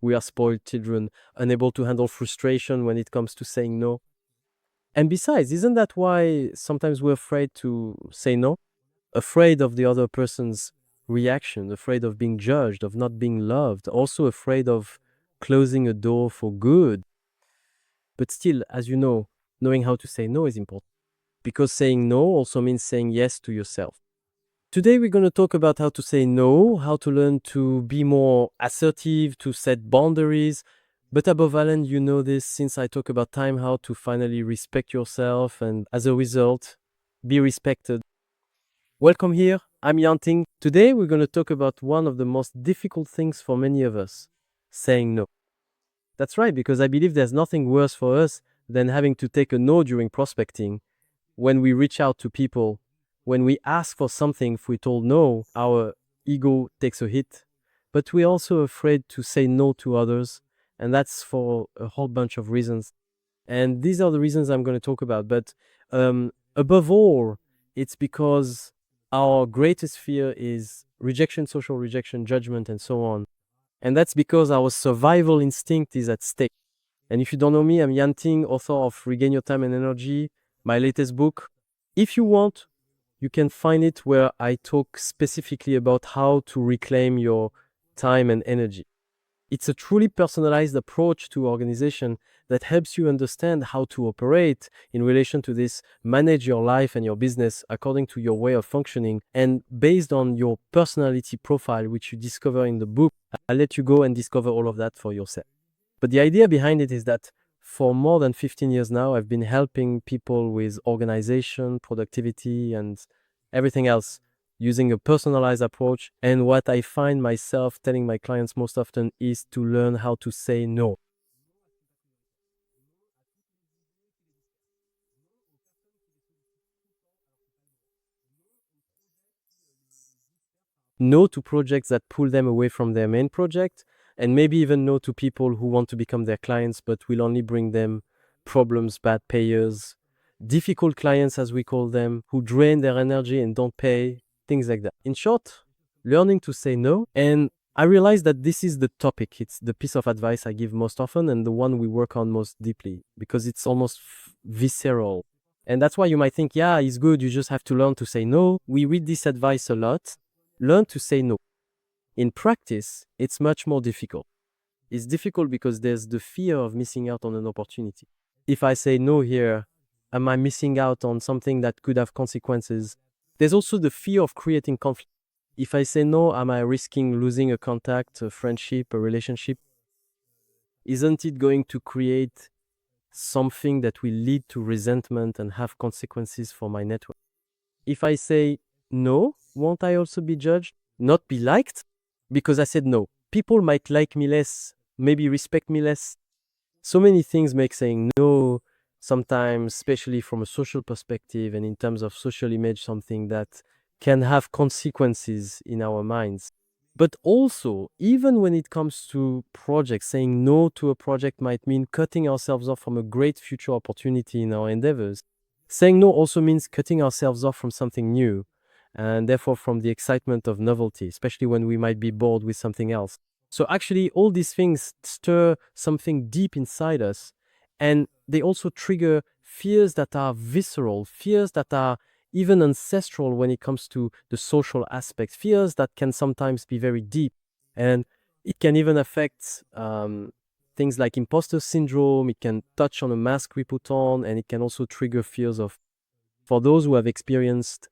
We are spoiled children, unable to handle frustration when it comes to saying no. And besides, isn't that why sometimes we're afraid to say no? Afraid of the other person's reaction, afraid of being judged, of not being loved, also afraid of closing a door for good. But still, as you know, knowing how to say no is important, because saying no also means saying yes to yourself. Today, we're going to talk about how to say no, how to learn to be more assertive, to set boundaries. But above all, and you know this since I talk about time, how to finally respect yourself and as a result, be respected. Welcome here. I'm Yanting. Today, we're going to talk about one of the most difficult things for many of us, saying no. That's right, because I believe there's nothing worse for us than having to take a no during prospecting. When we reach out to people, when we ask for something, if we told no, our ego takes a hit. But we're also afraid to say no to others, and that's for a whole bunch of reasons. And these are the reasons I'm going to talk about. But above all, it's because our greatest fear is rejection, social rejection, judgment, and so on. And that's because our survival instinct is at stake. And if you don't know me, I'm Yanting, author of Regain Your Time and Energy, my latest book. If you want, you can find it where I talk specifically about how to reclaim your time and energy. It's a truly personalized approach to organization that helps you understand how to operate in relation to this, manage your life and your business according to your way of functioning. And based on your personality profile, which you discover in the book, I'll let you go and discover all of that for yourself. But the idea behind it is that for more than 15 years now, I've been helping people with organization, productivity, and everything else using a personalized approach. And what I find myself telling my clients most often is to learn how to say no. No to projects that pull them away from their main project, and maybe even no to people who want to become their clients but will only bring them problems, bad payers, difficult clients as we call them, who drain their energy and don't pay, things like that. In short, learning to say no. And I realize that this is the topic. It's the piece of advice I give most often and the one we work on most deeply because it's almost visceral. And that's why you might think, yeah, it's good. You just have to learn to say no. We read this advice a lot. Learn to say no. In practice, it's much more difficult. It's difficult because there's the fear of missing out on an opportunity. If I say no here, am I missing out on something that could have consequences? There's also the fear of creating conflict. If I say no, am I risking losing a contact, a friendship, a relationship? Isn't it going to create something that will lead to resentment and have consequences for my network? If I say no, won't I also be judged? Not be liked? Because I said no. People might like me less, maybe respect me less. So many things make saying no, sometimes, especially from a social perspective and in terms of social image, something that can have consequences in our minds. But also, even when it comes to projects, saying no to a project might mean cutting ourselves off from a great future opportunity in our endeavors. Saying no also means cutting ourselves off from something new, and therefore from the excitement of novelty, especially when we might be bored with something else. So actually, all these things stir something deep inside us, and they also trigger fears that are visceral, fears that are even ancestral when it comes to the social aspect, fears that can sometimes be very deep. And it can even affect things like imposter syndrome. It can touch on a mask we put on, and it can also trigger fears of, for those who have experienced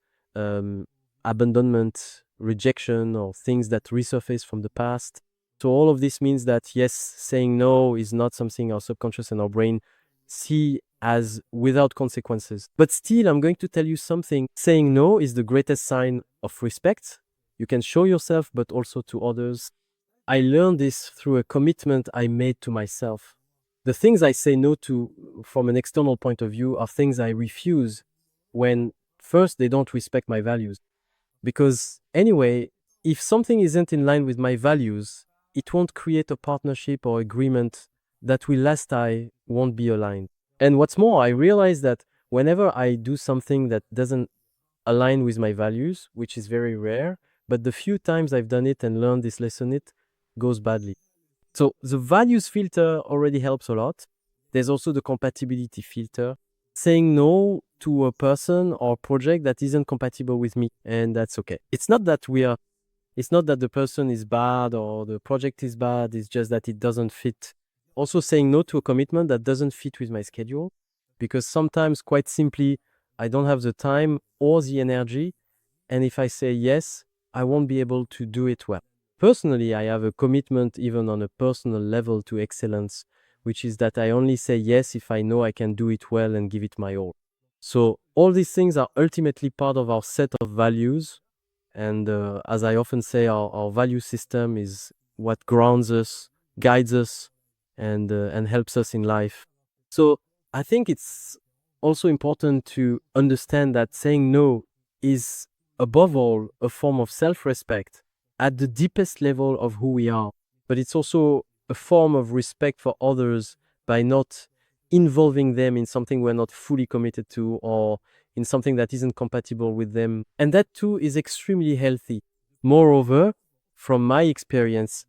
abandonment, rejection, or things that resurface from the past. So all of this means that, yes, saying no is not something our subconscious and our brain see as without consequences. But still, I'm going to tell you something. Saying no is the greatest sign of respect. You can show yourself, but also to others. I learned this through a commitment I made to myself. The things I say no to from an external point of view are things I refuse when first they don't respect my values. Because anyway, if something isn't in line with my values, it won't create a partnership or agreement that will last. I won't be aligned. And what's more, I realize that whenever I do something that doesn't align with my values, which is very rare, but the few times I've done it and learned this lesson, it goes badly. So the values filter already helps a lot. There's also the compatibility filter, saying no to a person or project that isn't compatible with me, and that's okay. It's not that the person is bad or the project is bad, it's just that it doesn't fit. Also saying no to a commitment that doesn't fit with my schedule, because sometimes, quite simply, I don't have the time or the energy, and if I say yes, I won't be able to do it well. Personally, I have a commitment even on a personal level to excellence, which is that I only say yes if I know I can do it well and give it my all. So all these things are ultimately part of our set of values. And as I often say, our value system is what grounds us, guides us, and helps us in life. So I think it's also important to understand that saying no is, above all, a form of self-respect at the deepest level of who we are. But it's also a form of respect for others by not involving them in something we're not fully committed to, or in something that isn't compatible with them. And that too is extremely healthy. Moreover, from my experience,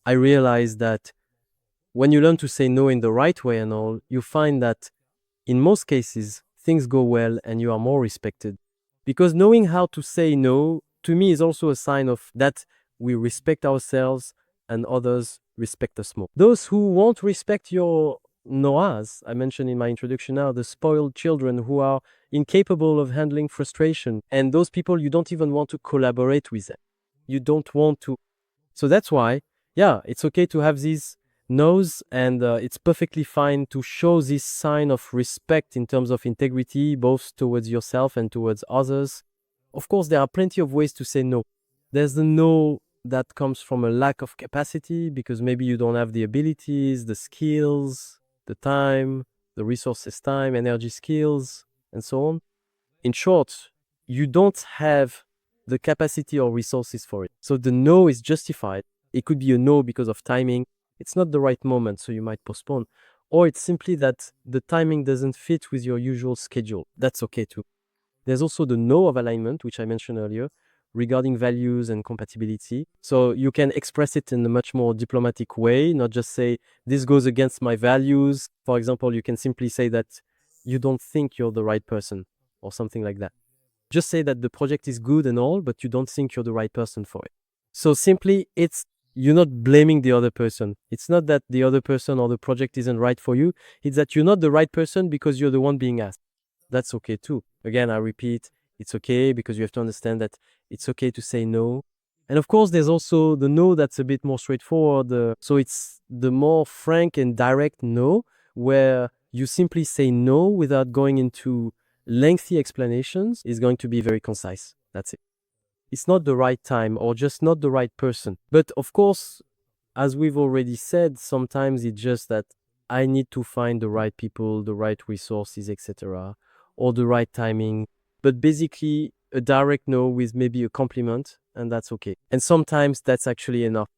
I realized that when you learn to say no in the right way and all, you find that in most cases, things go well and you are more respected. Because knowing how to say no, to me, is also a sign of that we respect ourselves and others respect us more. Those who won't respect your noas, I mentioned in my introduction now, the spoiled children who are incapable of handling frustration, and those people you don't even want to collaborate with them. You don't want to. So that's why, yeah, it's okay to have these no's, and it's perfectly fine to show this sign of respect in terms of integrity, both towards yourself and towards others. Of course, there are plenty of ways to say no. There's the no that comes from a lack of capacity, because maybe you don't have the abilities, the skills, the time, the resources, time, energy, skills, and so on. In short, you don't have the capacity or resources for it. So the no is justified. It could be a no because of timing. It's not the right moment, so you might postpone. Or it's simply that the timing doesn't fit with your usual schedule. That's okay too. There's also the no of alignment, which I mentioned earlier, regarding values and compatibility. So you can express it in a much more diplomatic way, not just say, this goes against my values. For example, you can simply say that you don't think you're the right person, or something like that. Just say that the project is good and all, but you don't think you're the right person for it. So simply, you're not blaming the other person. It's not that the other person or the project isn't right for you. It's that you're not the right person because you're the one being asked. That's okay too. Again, I repeat, it's okay, because you have to understand that it's okay to say no. And of course, there's also the no that's a bit more straightforward. So it's the more frank and direct no, where you simply say no without going into lengthy explanations, is going to be very concise. That's it. It's not the right time, or just not the right person. But of course, as we've already said, sometimes it's just that I need to find the right people, the right resources, etc., or the right timing. But basically, a direct no with maybe a compliment, and that's okay. And sometimes that's actually enough.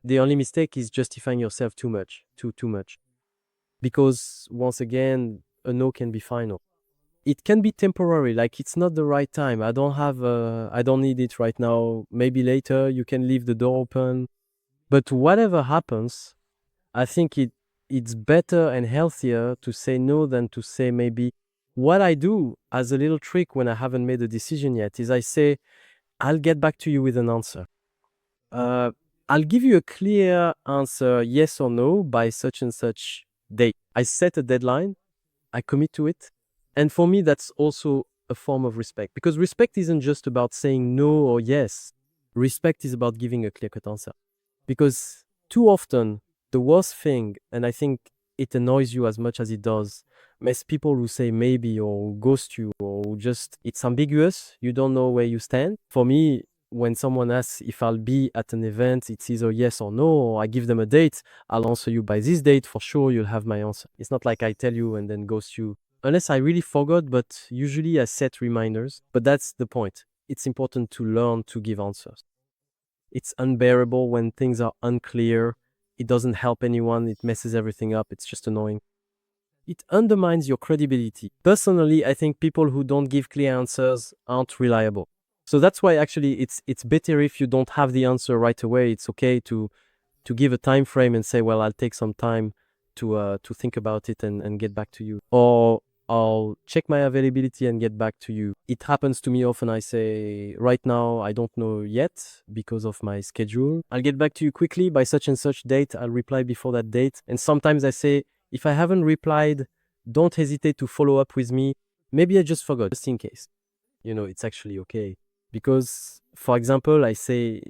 The only mistake is justifying yourself too much. Because once again, a no can be final. It can be temporary, like it's not the right time. I don't need it right now. Maybe later. You can leave the door open. But whatever happens, I think it's better and healthier to say no than to say maybe. What I do as a little trick when I haven't made a decision yet is I say, I'll get back to you with an answer. I'll give you a clear answer, yes or no, by such and such date. I set a deadline, I commit to it. And for me, that's also a form of respect, because respect isn't just about saying no or yes. Respect is about giving a clear-cut answer. Because too often, the worst thing, and I think it annoys you as much as it does, is people who say maybe, or ghost you, or just, it's ambiguous, you don't know where you stand. For me, when someone asks if I'll be at an event, it's either yes or no, or I give them a date, I'll answer you by this date, for sure you'll have my answer. It's not like I tell you and then ghost you. Unless I really forgot, but usually I set reminders. But that's the point. It's important to learn to give answers. It's unbearable when things are unclear. It doesn't help anyone. It messes everything up. It's just annoying. It undermines your credibility. Personally, I think people who don't give clear answers aren't reliable. So that's why actually it's better if you don't have the answer right away. It's okay to to give a time frame and say, well, I'll take some time to think about it and get back to you. Or I'll check my availability and get back to you. It happens to me often. I say, right now, I don't know yet because of my schedule. I'll get back to you quickly by such and such date. I'll reply before that date. And sometimes I say, if I haven't replied, don't hesitate to follow up with me. Maybe I just forgot, just in case. It's actually okay. Because, for example, I say,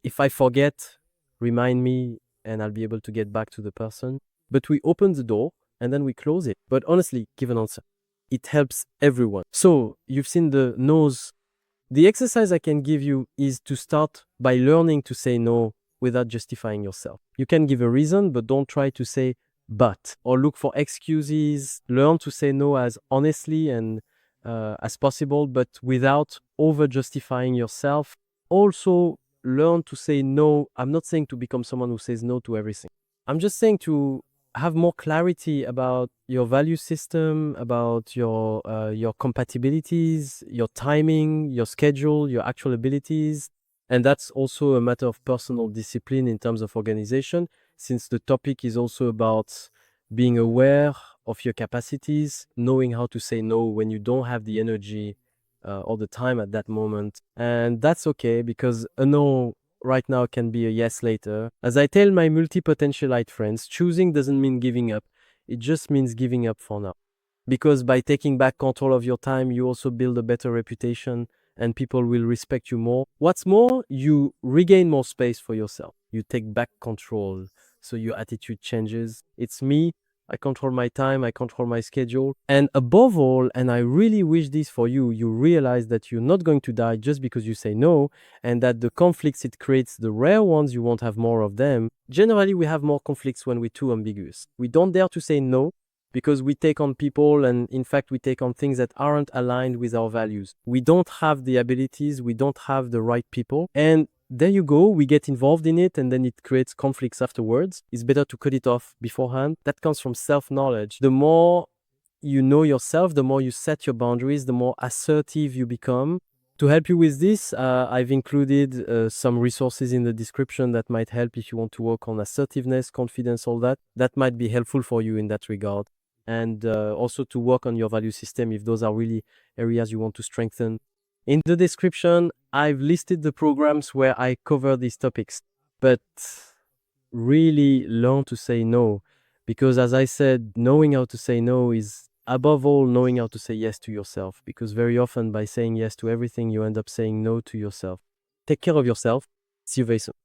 if I forget, remind me and I'll be able to get back to the person. But we open the door and then we close it. But honestly, give an answer. It helps everyone. So you've seen the no's. The exercise I can give you is to start by learning to say no without justifying yourself. You can give a reason, but don't try to say but or look for excuses. Learn to say no as honestly and as possible, but without over justifying yourself. Also, learn to say no. I'm not saying to become someone who says no to everything. I'm just saying to have more clarity about your value system, about your compatibilities, your timing, your schedule, your actual abilities. And that's also a matter of personal discipline in terms of organization, since the topic is also about being aware of your capacities, knowing how to say no when you don't have the energy all the time at that moment. And that's okay, because a no right now can be a yes later. As I tell my multi-potentialite friends, choosing doesn't mean giving up. It just means giving up for now. Because by taking back control of your time, you also build a better reputation and people will respect you more. What's more, you regain more space for yourself. You take back control, so your attitude changes. It's me. I control my time, I control my schedule. And above all, and I really wish this for you, you realize that you're not going to die just because you say no, and that the conflicts it creates, the rare ones, you won't have more of them. Generally, we have more conflicts when we're too ambiguous. We don't dare to say no because we take on people, and in fact, we take on things that aren't aligned with our values. We don't have the abilities, we don't have the right people, and there you go, we get involved in it and then it creates conflicts afterwards. It's better to cut it off beforehand. That comes from self-knowledge. The more you know yourself, the more you set your boundaries, the more assertive you become. To help you with this, I've included some resources in the description that might help if you want to work on assertiveness, confidence, all that. That might be helpful for you in that regard. And also to work on your value system if those are really areas you want to strengthen. In the description, I've listed the programs where I cover these topics, but really learn to say no, because as I said, knowing how to say no is above all knowing how to say yes to yourself, because very often by saying yes to everything, you end up saying no to yourself. Take care of yourself. See you very soon.